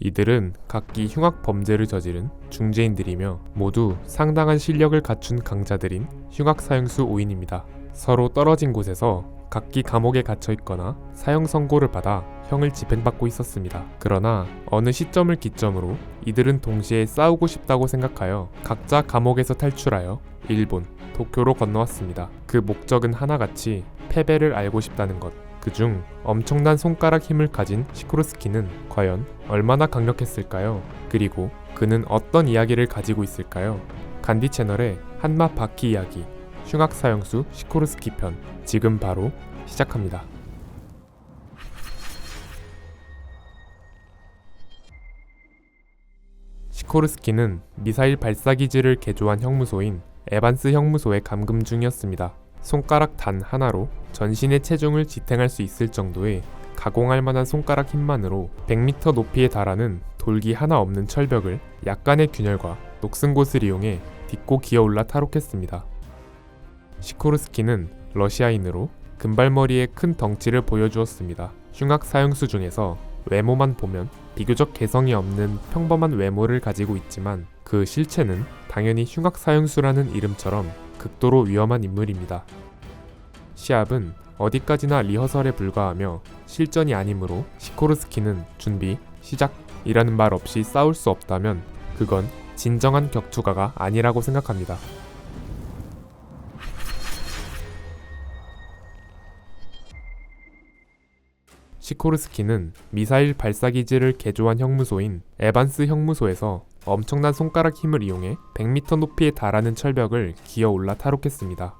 이들은 각기 흉악 범죄를 저지른 중죄인들이며 모두 상당한 실력을 갖춘 강자들인 흉악 사형수 5인입니다. 서로 떨어진 곳에서 각기 감옥에 갇혀 있거나 사형 선고를 받아 형을 집행받고 있었습니다. 그러나 어느 시점을 기점으로 이들은 동시에 싸우고 싶다고 생각하여 각자 감옥에서 탈출하여 일본, 도쿄로 건너왔습니다. 그 목적은 하나같이 패배를 알고 싶다는 것. 그중 엄청난 손가락 힘을 가진 시코르스키는 과연 얼마나 강력했을까요? 그리고 그는 어떤 이야기를 가지고 있을까요? 간디 채널의 한마 바키 이야기, 흉악 사형수 시코르스키 편, 지금 바로 시작합니다. 시코르스키는 미사일 발사기지를 개조한 형무소인 에반스 형무소에 감금 중이었습니다. 손가락 단 하나로 전신의 체중을 지탱할 수 있을 정도의 가공할 만한 손가락 힘만으로 100m 높이에 달하는 돌기 하나 없는 철벽을 약간의 균열과 녹슨 곳을 이용해 딛고 기어올라 탈옥했습니다. 시코르스키는 러시아인으로 금발머리에 큰 덩치를 보여주었습니다. 흉악 사형수 중에서 외모만 보면 비교적 개성이 없는 평범한 외모를 가지고 있지만 그 실체는 당연히 흉악 사형수라는 이름처럼 극도로 위험한 인물입니다. 시합은 어디까지나 리허설에 불과하며 실전이 아니므로 시코르스키는 준비, 시작이라는 말 없이 싸울 수 없다면 그건 진정한 격투가가 아니라고 생각합니다. 시코르스키는 미사일 발사기지를 개조한 형무소인 에반스 형무소에서 엄청난 손가락 힘을 이용해 100m 높이에 달하는 철벽을 기어올라 탈옥했습니다.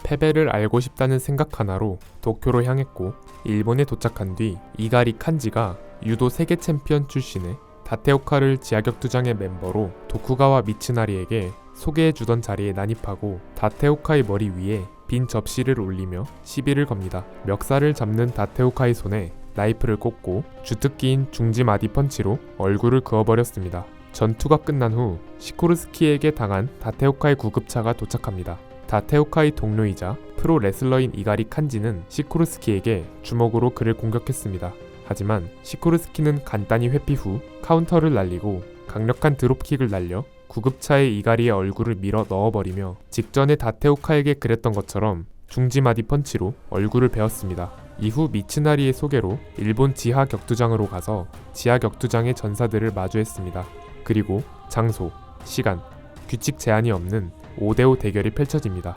패배를 알고 싶다는 생각 하나로 도쿄로 향했고 일본에 도착한 뒤 이가리 칸지가 유도 세계 챔피언 출신의 다테오카를 지하격투장의 멤버로 도쿠가와 미츠나리에게 소개해주던 자리에 난입하고 다테오카의 머리 위에 빈 접시를 올리며 시비를 겁니다. 멱살을 잡는 다테오카의 손에 나이프를 꽂고 주특기인 중지마디 펀치로 얼굴을 그어버렸습니다. 전투가 끝난 후 시코르스키에게 당한 다테오카의 구급차가 도착합니다. 다테오카의 동료이자 프로 레슬러인 이가리 칸지는 시코르스키에게 주먹으로 그를 공격했습니다. 하지만 시코르스키는 간단히 회피 후 카운터를 날리고 강력한 드롭킥을 날려 구급차에 이가리의 얼굴을 밀어 넣어버리며 직전에 다테오카에게 그랬던 것처럼 중지마디 펀치로 얼굴을 베었습니다. 이후 미츠나리의 소개로 일본 지하 격투장으로 가서 지하 격투장의 전사들을 마주했습니다. 그리고 장소, 시간, 규칙 제한이 없는 5대5 대결이 펼쳐집니다.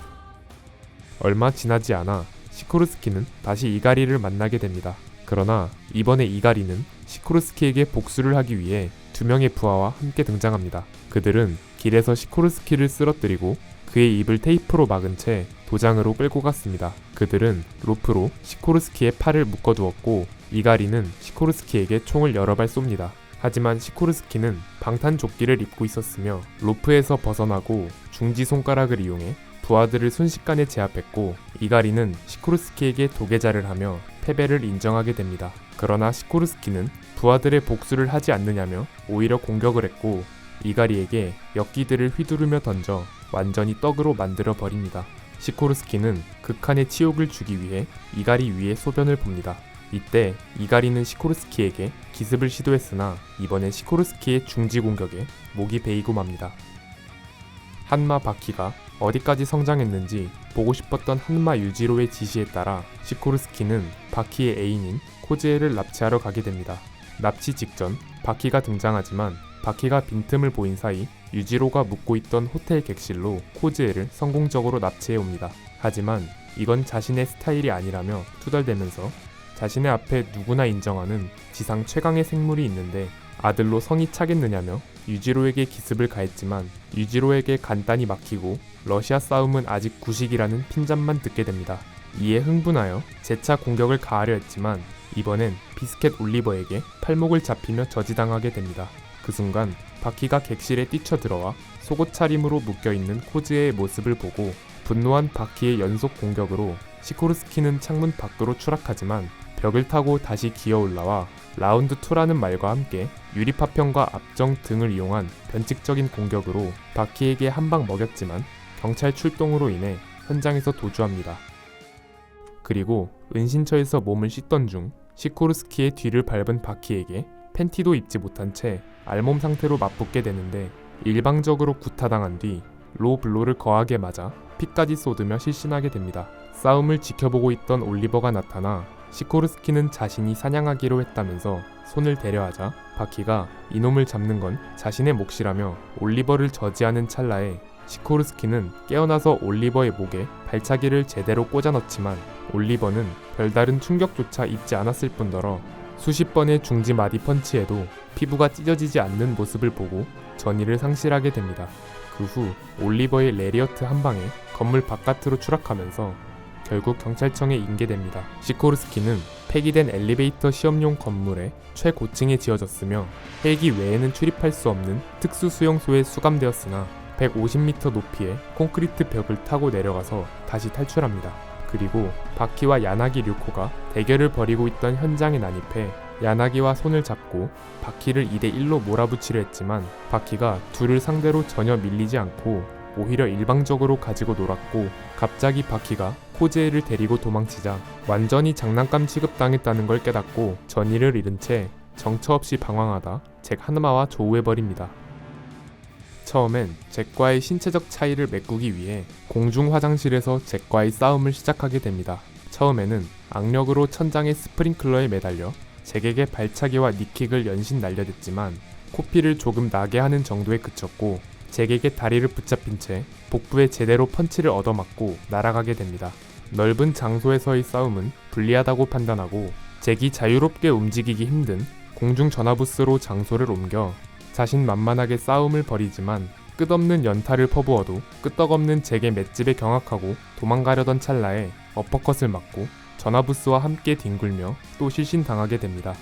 얼마 지나지 않아 시코르스키는 다시 이가리를 만나게 됩니다. 그러나 이번에 이가리는 시코르스키에게 복수를 하기 위해 2명의 부하와 함께 등장합니다. 그들은 길에서 시코르스키를 쓰러뜨리고 그의 입을 테이프로 막은 채 도장으로 끌고 갔습니다. 그들은 로프로 시코르스키의 팔을 묶어두었고 이가리는 시코르스키에게 총을 여러 발 쏩니다. 하지만 시코르스키는 방탄조끼를 입고 있었으며 로프에서 벗어나고 중지 손가락을 이용해 부하들을 순식간에 제압했고 이가리는 시코르스키에게 도계자를 하며 패배를 인정하게 됩니다. 그러나 시코르스키는 부하들의 복수를 하지 않느냐며 오히려 공격을 했고 이가리에게 엿기들을 휘두르며 던져 완전히 떡으로 만들어 버립니다. 시코르스키는 극한의 치욕을 주기 위해 이가리 위에 소변을 봅니다. 이때 이가리는 시코르스키에게 기습을 시도했으나 이번엔 시코르스키의 중지 공격에 목이 베이고 맙니다. 한마 바키가 어디까지 성장했는지 보고 싶었던 한마 유지로의 지시에 따라 시코르스키는 바키의 애인인 코즈에를 납치하러 가게 됩니다. 납치 직전 바키가 등장하지만 바키가 빈틈을 보인 사이 유지로가 묵고 있던 호텔 객실로 코즈에를 성공적으로 납치해옵니다. 하지만 이건 자신의 스타일이 아니라며 투덜대면서 자신의 앞에 누구나 인정하는 지상 최강의 생물이 있는데 아들로 성이 차겠느냐며 유지로에게 기습을 가했지만 유지로에게 간단히 막히고 러시아 싸움은 아직 구식이라는 핀잔만 듣게 됩니다. 이에 흥분하여 재차 공격을 가하려 했지만 이번엔 비스켓 올리버에게 팔목을 잡히며 저지당하게 됩니다. 그 순간 바키가 객실에 뛰쳐들어와 속옷 차림으로 묶여있는 코즈의 모습을 보고 분노한 바키의 연속 공격으로 시코르스키는 창문 밖으로 추락하지만 벽을 타고 다시 기어올라와 라운드 2라는 말과 함께 유리파편과 앞정 등을 이용한 변칙적인 공격으로 바키에게 한 방 먹였지만 경찰 출동으로 인해 현장에서 도주합니다. 그리고 은신처에서 몸을 씻던 중 시코르스키의 뒤를 밟은 바키에게 팬티도 입지 못한 채 알몸 상태로 맞붙게 되는데 일방적으로 구타당한 뒤 로 블로를 거하게 맞아 피까지 쏟으며 실신하게 됩니다. 싸움을 지켜보고 있던 올리버가 나타나 시코르스키는 자신이 사냥하기로 했다면서 손을 대려하자 바퀴가 이놈을 잡는 건 자신의 몫이라며 올리버를 저지하는 찰나에 시코르스키는 깨어나서 올리버의 목에 발차기를 제대로 꽂아 넣지만 올리버는 별다른 충격조차 입지 않았을 뿐더러 수십 번의 중지 마디 펀치에도 피부가 찢어지지 않는 모습을 보고 전의를 상실하게 됩니다. 그 후 올리버의 레리어트 한 방에 건물 바깥으로 추락하면서 결국 경찰청에 인계됩니다. 시코르스키는 폐기된 엘리베이터 시험용 건물의 최고층에 지어졌으며 헬기 외에는 출입할 수 없는 특수 수용소에 수감되었으나 150m 높이의 콘크리트 벽을 타고 내려가서 다시 탈출합니다. 그리고 바키와 야나기 류코가 대결을 벌이고 있던 현장에 난입해 야나기와 손을 잡고 바키를 2대1로 몰아붙이려 했지만 바키가 둘을 상대로 전혀 밀리지 않고 오히려 일방적으로 가지고 놀았고 갑자기 바키가 코제에를 데리고 도망치자 완전히 장난감 취급당했다는 걸 깨닫고 전의를 잃은 채 정처 없이 방황하다 잭 하나마와 조우해버립니다. 처음엔 잭과의 신체적 차이를 메꾸기 위해 공중 화장실에서 잭과의 싸움을 시작하게 됩니다. 처음에는 악력으로 천장의 스프링클러에 매달려 잭에게 발차기와 니킥을 연신 날려댔지만 코피를 조금 나게 하는 정도에 그쳤고 잭에게 다리를 붙잡힌 채 복부에 제대로 펀치를 얻어맞고 날아가게 됩니다. 넓은 장소에서의 싸움은 불리하다고 판단하고 잭이 자유롭게 움직이기 힘든 공중 전화부스로 장소를 옮겨 자신만만하게 싸움을 벌이지만 끝없는 연타를 퍼부어도 끄떡없는 잭의 맷집에 경악하고 도망가려던 찰나에 어퍼컷을 맞고 전화부스와 함께 뒹굴며 또 실신당하게 됩니다.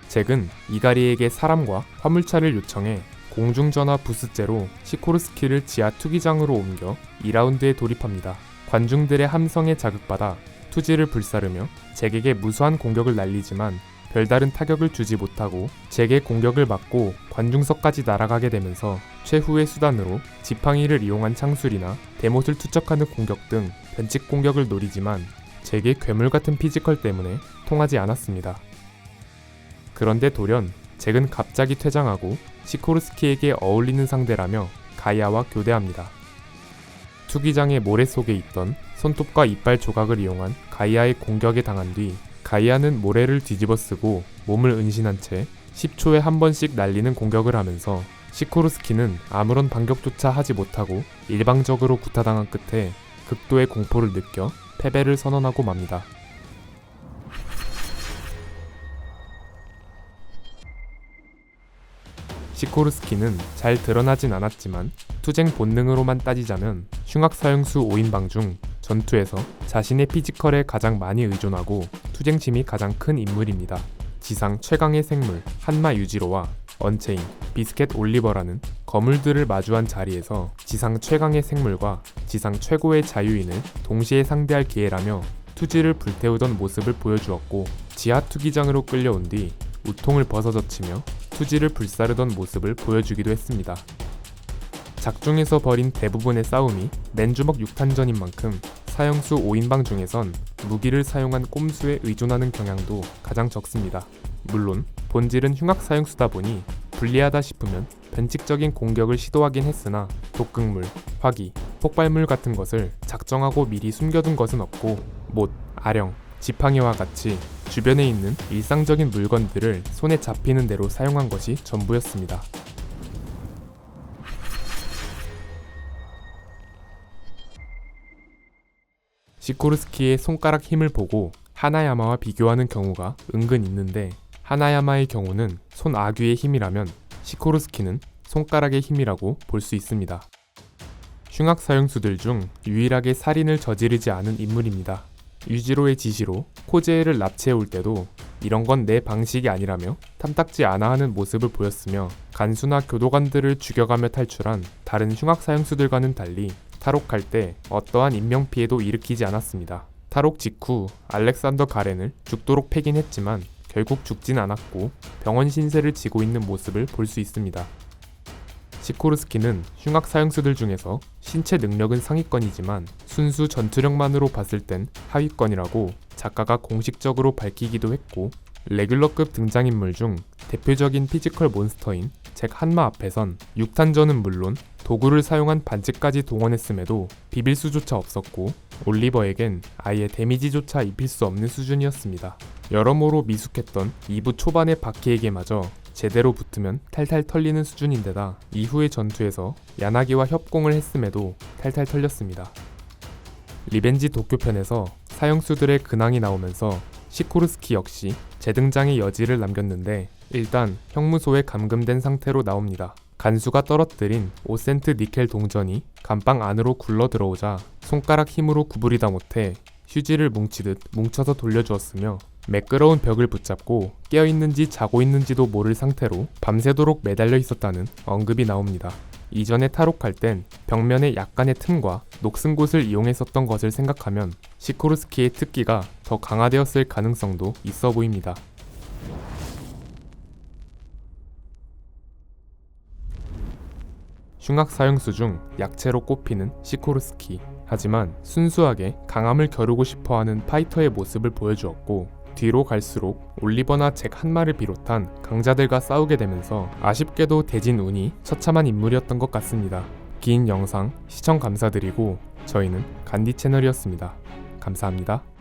잭은 이가리에게 사람과 화물차를 요청해 공중전화 부스째로 시코르스키를 지하 투기장으로 옮겨 2라운드에 돌입합니다. 관중들의 함성에 자극받아 투지를 불사르며 잭에게 무수한 공격을 날리지만 별다른 타격을 주지 못하고 잭의 공격을 막고 관중석까지 날아가게 되면서 최후의 수단으로 지팡이를 이용한 창술이나 대못을 투척하는 공격 등 변칙 공격을 노리지만 잭의 괴물같은 피지컬 때문에 통하지 않았습니다. 그런데 돌연 잭은 갑자기 퇴장하고 시코르스키에게 어울리는 상대라며 가이아와 교대합니다. 투기장의 모래 속에 있던 손톱과 이빨 조각을 이용한 가이아의 공격에 당한 뒤 가이아는 모래를 뒤집어 쓰고 몸을 은신한 채 10초에 한 번씩 날리는 공격을 하면서 시코르스키는 아무런 반격조차 하지 못하고 일방적으로 구타당한 끝에 극도의 공포를 느껴 패배를 선언하고 맙니다. 시코르스키는 잘 드러나진 않았지만 투쟁 본능으로만 따지자면 흉악사형수 5인방 중 전투에서 자신의 피지컬에 가장 많이 의존하고 투쟁심이 가장 큰 인물입니다. 지상 최강의 생물 한마 유지로와 언체인, 비스켓 올리버라는 거물들을 마주한 자리에서 지상 최강의 생물과 지상 최고의 자유인을 동시에 상대할 기회라며 투지를 불태우던 모습을 보여주었고 지하 투기장으로 끌려온 뒤 우통을 벗어젖히며 투지를 불사르던 모습을 보여주기도 했습니다. 작중에서 벌인 대부분의 싸움이 맨주먹 6탄전인 만큼 사형수 5인방 중에선 무기를 사용한 꼼수에 의존하는 경향도 가장 적습니다. 물론 본질은 흉악사형수다 보니 불리하다 싶으면 변칙적인 공격을 시도하긴 했으나 독극물, 화기, 폭발물 같은 것을 작정하고 미리 숨겨둔 것은 없고 못, 아령, 지팡이와 같이 주변에 있는 일상적인 물건들을 손에 잡히는 대로 사용한 것이 전부였습니다. 시코르스키의 손가락 힘을 보고 하나야마와 비교하는 경우가 은근 있는데 하나야마의 경우는 손아귀의 힘이라면 시코르스키는 손가락의 힘이라고 볼 수 있습니다. 흉악사형수들 중 유일하게 살인을 저지르지 않은 인물입니다. 유지로의 지시로 코제에를 납치해올 때도 이런 건 내 방식이 아니라며 탐탁지 않아 하는 모습을 보였으며 간수나 교도관들을 죽여가며 탈출한 다른 흉악사형수들과는 달리 탈옥할 때 어떠한 인명피해도 일으키지 않았습니다. 탈옥 직후 알렉산더 가렌을 죽도록 패긴 했지만 결국 죽진 않았고 병원 신세를 지고 있는 모습을 볼 수 있습니다. 시코르스키는 흉악사형수들 중에서 신체 능력은 상위권이지만 순수 전투력만으로 봤을 땐 하위권이라고 작가가 공식적으로 밝히기도 했고 레귤러급 등장인물 중 대표적인 피지컬 몬스터인 잭 한마 앞에선 6탄전은 물론 도구를 사용한 반지까지 동원했음에도 비빌 수조차 없었고 올리버에겐 아예 데미지조차 입힐 수 없는 수준이었습니다. 여러모로 미숙했던 2부 초반의 바퀴에게마저 제대로 붙으면 탈탈 털리는 수준인데다 이후의 전투에서 야나기와 협공을 했음에도 탈탈 털렸습니다. 리벤지 도쿄편에서 사형수들의 근황이 나오면서 시코르스키 역시 재등장의 여지를 남겼는데 일단 형무소에 감금된 상태로 나옵니다. 간수가 떨어뜨린 5센트 니켈 동전이 감방 안으로 굴러 들어오자 손가락 힘으로 구부리다 못해 휴지를 뭉치듯 뭉쳐서 돌려주었으며 매끄러운 벽을 붙잡고 깨어있는지 자고 있는지도 모를 상태로 밤새도록 매달려 있었다는 언급이 나옵니다. 이전에 탈옥할 땐 벽면에 약간의 틈과 녹슨 곳을 이용했었던 것을 생각하면 시코르스키의 특기가 더 강화되었을 가능성도 있어 보입니다. 흉악 사형수 중 약체로 꼽히는 시코르스키. 하지만 순수하게 강함을 겨루고 싶어하는 파이터의 모습을 보여주었고 뒤로 갈수록 올리버나 잭 한마를 비롯한 강자들과 싸우게 되면서 아쉽게도 대진 운이 처참한 인물이었던 것 같습니다. 긴 영상 시청 감사드리고 저희는 간디 채널이었습니다. 감사합니다.